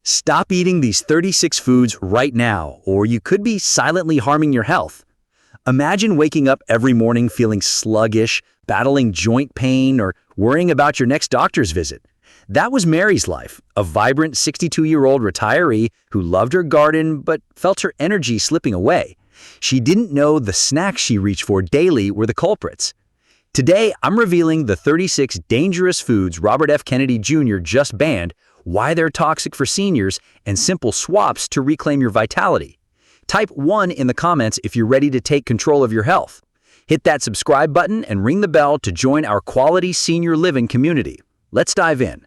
Stop eating these 36 foods right now, or you could be silently harming your health. Imagine waking up every morning feeling sluggish, battling joint pain, or worrying about your next doctor's visit. That was Mary's life, a vibrant 62-year-old retiree who loved her garden but felt her energy slipping away. She didn't know the snacks she reached for daily were the culprits. Today, I'm revealing the 36 dangerous foods Robert F. Kennedy Jr. just banned, why they're toxic for seniors, and simple swaps to reclaim your vitality. Type 1 in the comments if you're ready to take control of your health. Hit that subscribe button and ring the bell to join our quality senior living community. Let's dive in.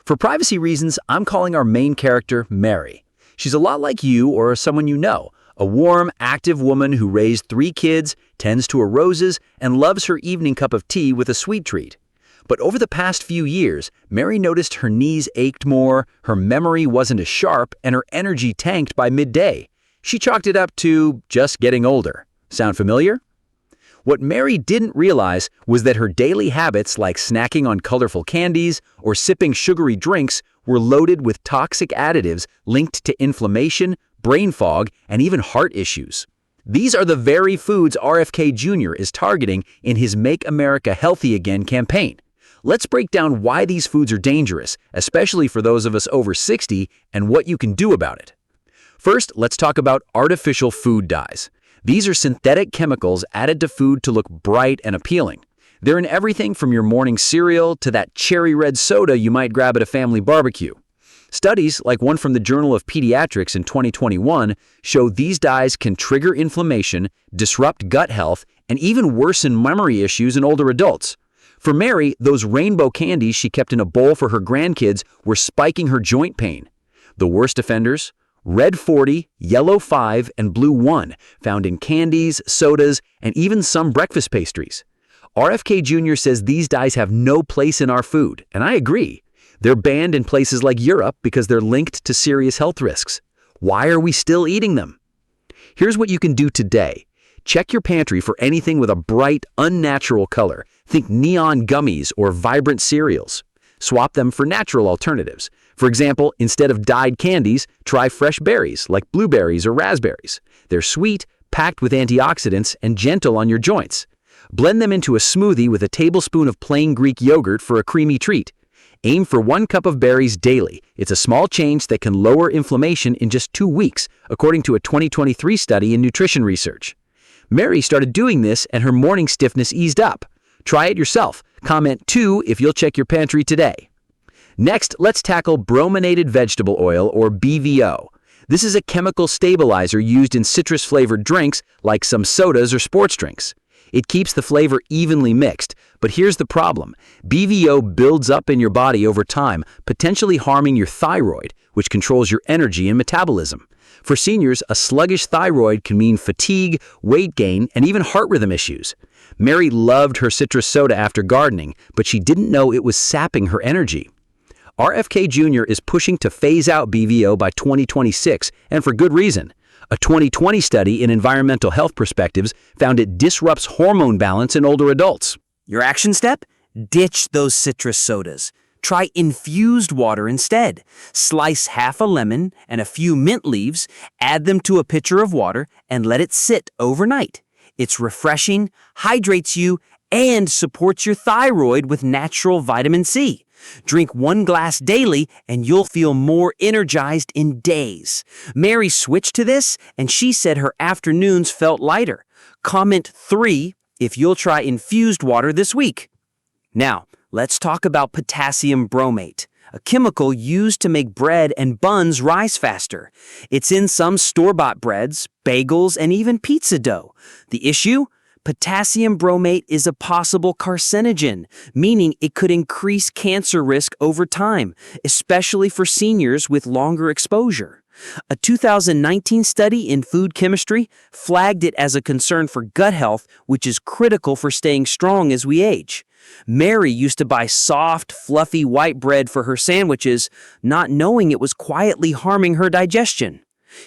For privacy reasons, I'm calling our main character Mary. She's a lot like you or someone you know, a warm, active woman who raised 3 kids, tends to her roses, and loves her evening cup of tea with a sweet treat. But over the past few years, Mary noticed her knees ached more, her memory wasn't as sharp, and her energy tanked by midday. She chalked it up to just getting older. Sound familiar? What Mary didn't realize was that her daily habits like snacking on colorful candies or sipping sugary drinks were loaded with toxic additives linked to inflammation, brain fog, and even heart issues. These are the very foods RFK Jr. is targeting in his Make America Healthy Again campaign. Let's break down why these foods are dangerous, especially for those of us over 60, and what you can do about it. First, let's talk about artificial food dyes. These are synthetic chemicals added to food to look bright and appealing. They're in everything from your morning cereal to that cherry red soda you might grab at a family barbecue. Studies, like one from the Journal of Pediatrics in 2021, show these dyes can trigger inflammation, disrupt gut health, and even worsen memory issues in older adults. For Mary, those rainbow candies she kept in a bowl for her grandkids were spiking her joint pain. The worst offenders? Red 40, yellow 5, and blue 1, found in candies, sodas, and even some breakfast pastries. RFK Jr. says these dyes have no place in our food, and I agree. They're banned in places like Europe because they're linked to serious health risks. Why are we still eating them? Here's what you can do today. Check your pantry for anything with a bright, unnatural color. Think neon gummies or vibrant cereals. Swap them for natural alternatives. For example, instead of dyed candies, try fresh berries like blueberries or raspberries. They're sweet, packed with antioxidants, and gentle on your joints. Blend them into a smoothie with a tablespoon of plain Greek yogurt for a creamy treat. Aim for 1 cup of berries daily. It's a small change that can lower inflammation in just 2 weeks, according to a 2023 study in nutrition research. Mary started doing this and her morning stiffness eased up. Try it yourself. Comment 2 if you'll check your pantry today. Next, let's tackle brominated vegetable oil, or BVO. This is a chemical stabilizer used in citrus-flavored drinks like some sodas or sports drinks. It keeps the flavor evenly mixed, but here's the problem. BVO builds up in your body over time, potentially harming your thyroid, which controls your energy and metabolism. For seniors, a sluggish thyroid can mean fatigue, weight gain, and even heart rhythm issues. Mary loved her citrus soda after gardening, but she didn't know it was sapping her energy. RFK Jr. is pushing to phase out BVO by 2026, and for good reason. A 2020 study in Environmental Health Perspectives found it disrupts hormone balance in older adults. Your action step? Ditch those citrus sodas. Try infused water instead. Slice half a lemon and a few mint leaves, add them to a pitcher of water, and let it sit overnight. It's refreshing, hydrates you, and supports your thyroid with natural vitamin C. Drink 1 glass daily and you'll feel more energized in days. Mary switched to this and she said her afternoons felt lighter. Comment 3 if you'll try infused water this week. Now, let's talk about potassium bromate, a chemical used to make bread and buns rise faster. It's in some store-bought breads, bagels, and even pizza dough. The issue? Potassium bromate is a possible carcinogen, meaning it could increase cancer risk over time, especially for seniors with longer exposure. A 2019 study in food chemistry flagged it as a concern for gut health, which is critical for staying strong as we age. Mary used to buy soft, fluffy white bread for her sandwiches, not knowing it was quietly harming her digestion.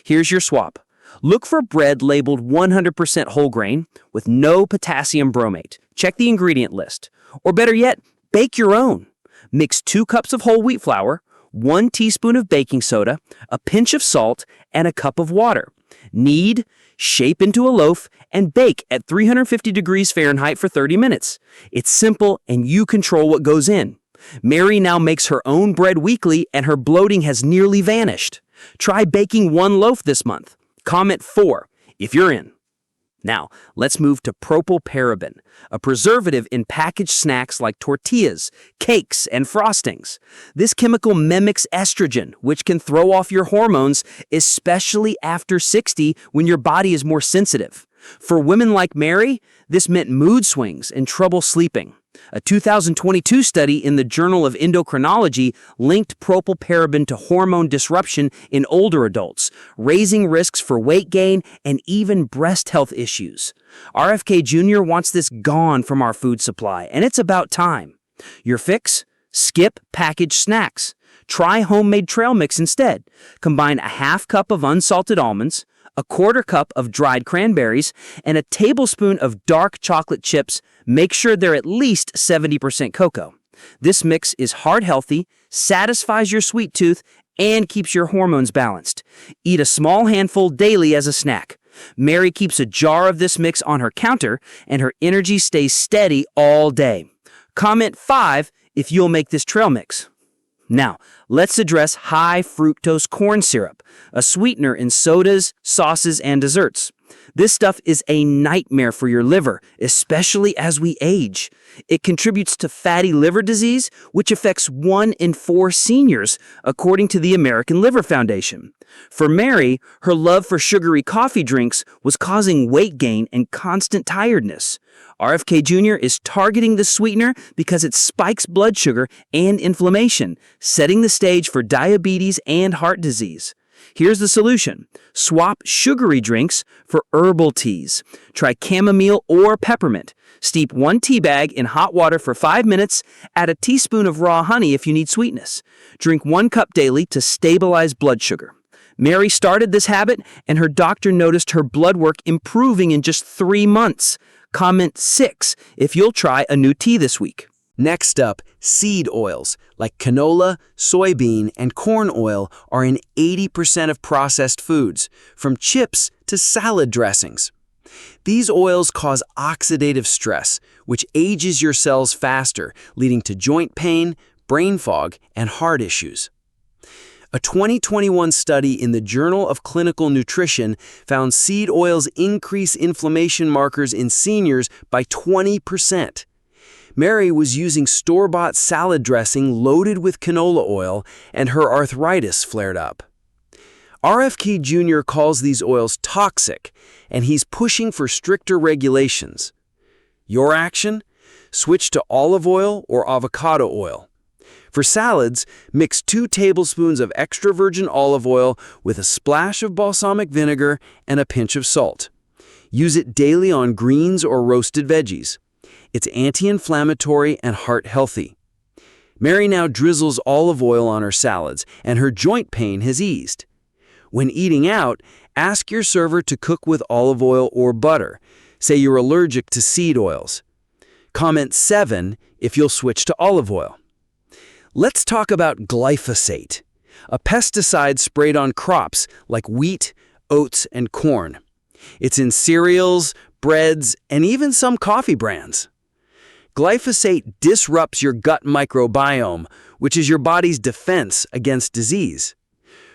Here's your swap. Look for bread labeled 100% whole grain with no potassium bromate. Check the ingredient list. Or better yet, bake your own. Mix 2 cups of whole wheat flour, 1 teaspoon of baking soda, a pinch of salt, and a cup of water. Knead, shape into a loaf, and bake at 350 degrees Fahrenheit for 30 minutes. It's simple and you control what goes in. Mary now makes her own bread weekly and her bloating has nearly vanished. Try baking 1 loaf this month. Comment 4 if you're in. Now, let's move to Propyl paraben, a preservative in packaged snacks like tortillas, cakes, and frostings. This chemical mimics estrogen, which can throw off your hormones, especially after 60 when your body is more sensitive. For women like Mary, this meant mood swings and trouble sleeping. A 2022 study in the Journal of Endocrinology linked propyl paraben to hormone disruption in older adults, raising risks for weight gain and even breast health issues. RFK Jr. wants this gone from our food supply, and it's about time. Your fix? Skip packaged snacks. Try homemade trail mix instead. Combine a half cup of unsalted almonds, a quarter cup of dried cranberries, and a tablespoon of dark chocolate chips. Make sure they're at least 70% cocoa. This mix is heart-healthy, satisfies your sweet tooth, and keeps your hormones balanced. Eat a small handful daily as a snack. Mary keeps a jar of this mix on her counter, and her energy stays steady all day. Comment 5 if you'll make this trail mix. Now, let's address high fructose corn syrup, a sweetener in sodas, sauces, and desserts. This stuff is a nightmare for your liver, especially as we age. It contributes to fatty liver disease, which affects 1 in 4 seniors, according to the American Liver Foundation. For Mary, her love for sugary coffee drinks was causing weight gain and constant tiredness. RFK Jr. is targeting the sweetener because it spikes blood sugar and inflammation, setting the stage for diabetes and heart disease. Here's the solution. Swap sugary drinks for herbal teas. Try chamomile or peppermint. Steep 1 tea bag in hot water for 5 minutes. Add a teaspoon of raw honey if you need sweetness. Drink 1 cup daily to stabilize blood sugar. Mary started this habit, and her doctor noticed her blood work improving in just 3 months. Comment 6 if you'll try a new tea this week. Next up, seed oils like canola, soybean, and corn oil are in 80% of processed foods, from chips to salad dressings. These oils cause oxidative stress, which ages your cells faster, leading to joint pain, brain fog, and heart issues. A 2021 study in the Journal of Clinical Nutrition found seed oils increase inflammation markers in seniors by 20%. Mary was using store-bought salad dressing loaded with canola oil, and her arthritis flared up. RFK Jr. calls these oils toxic, and he's pushing for stricter regulations. Your action? Switch to olive oil or avocado oil. For salads, mix 2 tablespoons of extra virgin olive oil with a splash of balsamic vinegar and a pinch of salt. Use it daily on greens or roasted veggies. It's anti-inflammatory and heart-healthy. Mary now drizzles olive oil on her salads, and her joint pain has eased. When eating out, ask your server to cook with olive oil or butter. Say you're allergic to seed oils. Comment 7 if you'll switch to olive oil. Let's talk about glyphosate, a pesticide sprayed on crops like wheat, oats, and corn. It's in cereals, breads, and even some coffee brands. Glyphosate disrupts your gut microbiome, which is your body's defense against disease.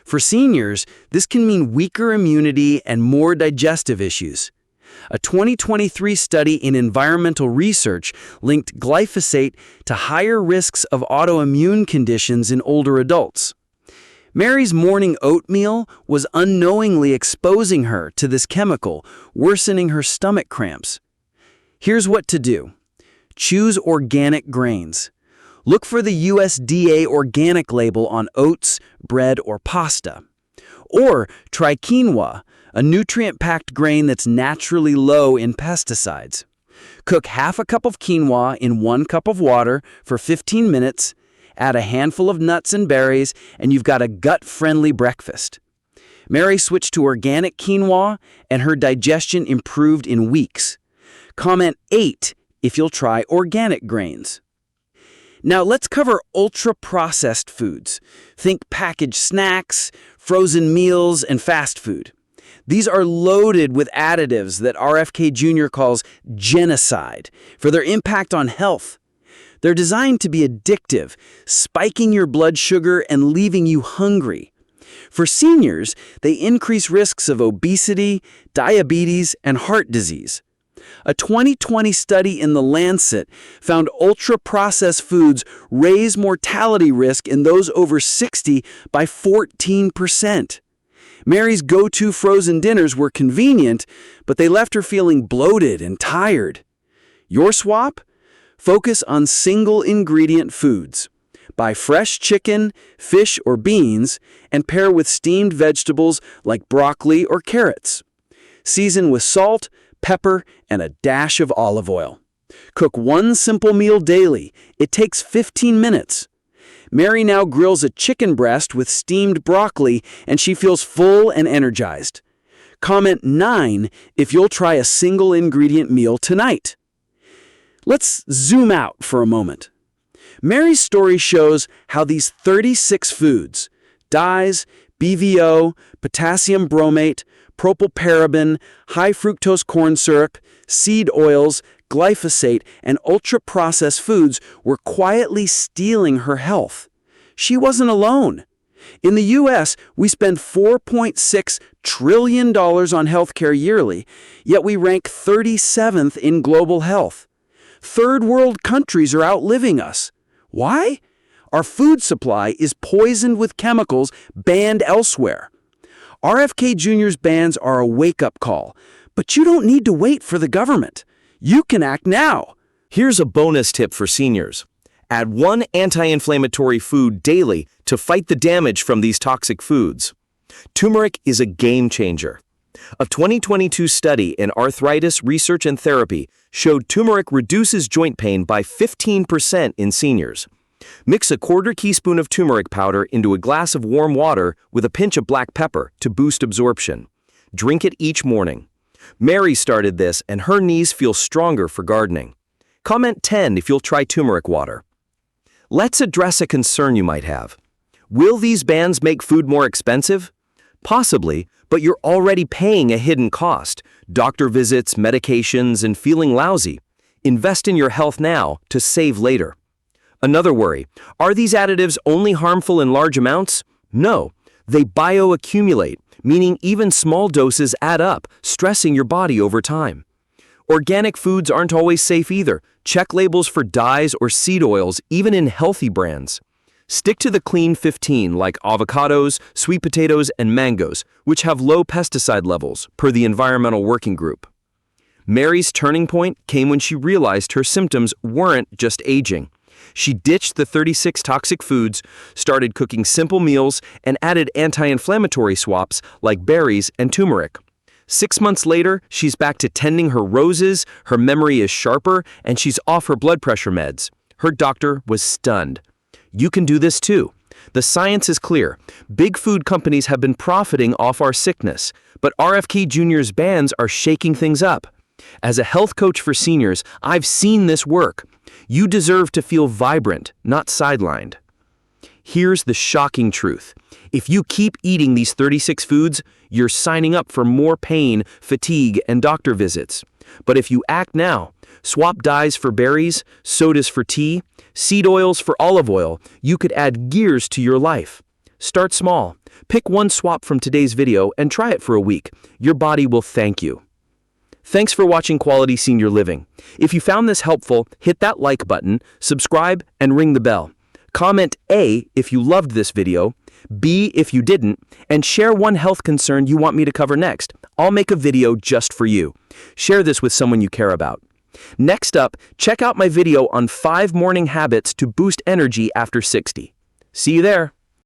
For seniors, this can mean weaker immunity and more digestive issues. A 2023 study in environmental research linked glyphosate to higher risks of autoimmune conditions in older adults. Mary's morning oatmeal was unknowingly exposing her to this chemical, worsening her stomach cramps. Here's what to do. Choose organic grains. Look for the USDA organic label on oats, bread, or pasta. Or try quinoa, a nutrient-packed grain that's naturally low in pesticides. Cook half a cup of quinoa in 1 cup of water for 15 minutes, add a handful of nuts and berries, and you've got a gut-friendly breakfast. Mary switched to organic quinoa, and her digestion improved in weeks. Comment 8 if you'll try organic grains. Now let's cover ultra-processed foods. Think packaged snacks, frozen meals, and fast food. These are loaded with additives that RFK Jr. calls genocide for their impact on health. They're designed to be addictive, spiking your blood sugar and leaving you hungry. For seniors, they increase risks of obesity, diabetes, and heart disease. A 2020 study in The Lancet found ultra-processed foods raise mortality risk in those over 60 by 14%. Mary's go-to frozen dinners were convenient, but they left her feeling bloated and tired. Your swap? Focus on single-ingredient foods. Buy fresh chicken, fish, or beans, and pair with steamed vegetables like broccoli or carrots. Season with salt, pepper, and a dash of olive oil. Cook one simple meal daily. It takes 15 minutes. Mary now grills a chicken breast with steamed broccoli, and she feels full and energized. Comment 9 if you'll try a single-ingredient meal tonight. Let's zoom out for a moment. Mary's story shows how these 36 foods, dyes, BVO, potassium bromate, propyl paraben, high fructose corn syrup, seed oils, glyphosate, and ultra-processed foods were quietly stealing her health. She wasn't alone. In the U.S., we spend $4.6 trillion on healthcare yearly, yet we rank 37th in global health. Third world countries are outliving us. Why? Our food supply is poisoned with chemicals banned elsewhere. RFK Jr.'s bans are a wake-up call, but you don't need to wait for the government. You can act now. Here's a bonus tip for seniors. Add one anti-inflammatory food daily to fight the damage from these toxic foods. Turmeric is a game changer. A 2022 study in Arthritis Research and Therapy showed turmeric reduces joint pain by 15% in seniors. Mix a quarter teaspoon of turmeric powder into a glass of warm water with a pinch of black pepper to boost absorption. Drink it each morning. Mary started this and her knees feel stronger for gardening. Comment 10 if you'll try turmeric water. Let's address a concern you might have. Will these bans make food more expensive? Possibly, but you're already paying a hidden cost: doctor visits, medications, and feeling lousy. Invest in your health now to save later. Another worry: are these additives only harmful in large amounts? No, they bioaccumulate, meaning even small doses add up, stressing your body over time. Organic foods aren't always safe either. Check labels for dyes or seed oils, even in healthy brands. Stick to the clean 15 like avocados, sweet potatoes, and mangoes, which have low pesticide levels, per the Environmental Working Group. Mary's turning point came when she realized her symptoms weren't just aging. She ditched the 36 toxic foods, started cooking simple meals, and added anti-inflammatory swaps like berries and turmeric. 6 months later, she's back to tending her roses, her memory is sharper, and she's off her blood pressure meds. Her doctor was stunned. You can do this too. The science is clear. Big food companies have been profiting off our sickness, but RFK Jr.'s bans are shaking things up. As a health coach for seniors, I've seen this work. You deserve to feel vibrant, not sidelined. Here's the shocking truth. If you keep eating these 36 foods, you're signing up for more pain, fatigue, and doctor visits. But if you act now, swap dyes for berries, sodas for tea, seed oils for olive oil, you could add gears to your life. Start small. Pick one swap from today's video and try it for a week. Your body will thank you. Thanks for watching Quality Senior Living. If you found this helpful, hit that like button, subscribe, and ring the bell. Comment A if you loved this video, B if you didn't, and share one health concern you want me to cover next. I'll make a video just for you. Share this with someone you care about. Next up, check out my video on 5 morning habits to boost energy after 60. See you there.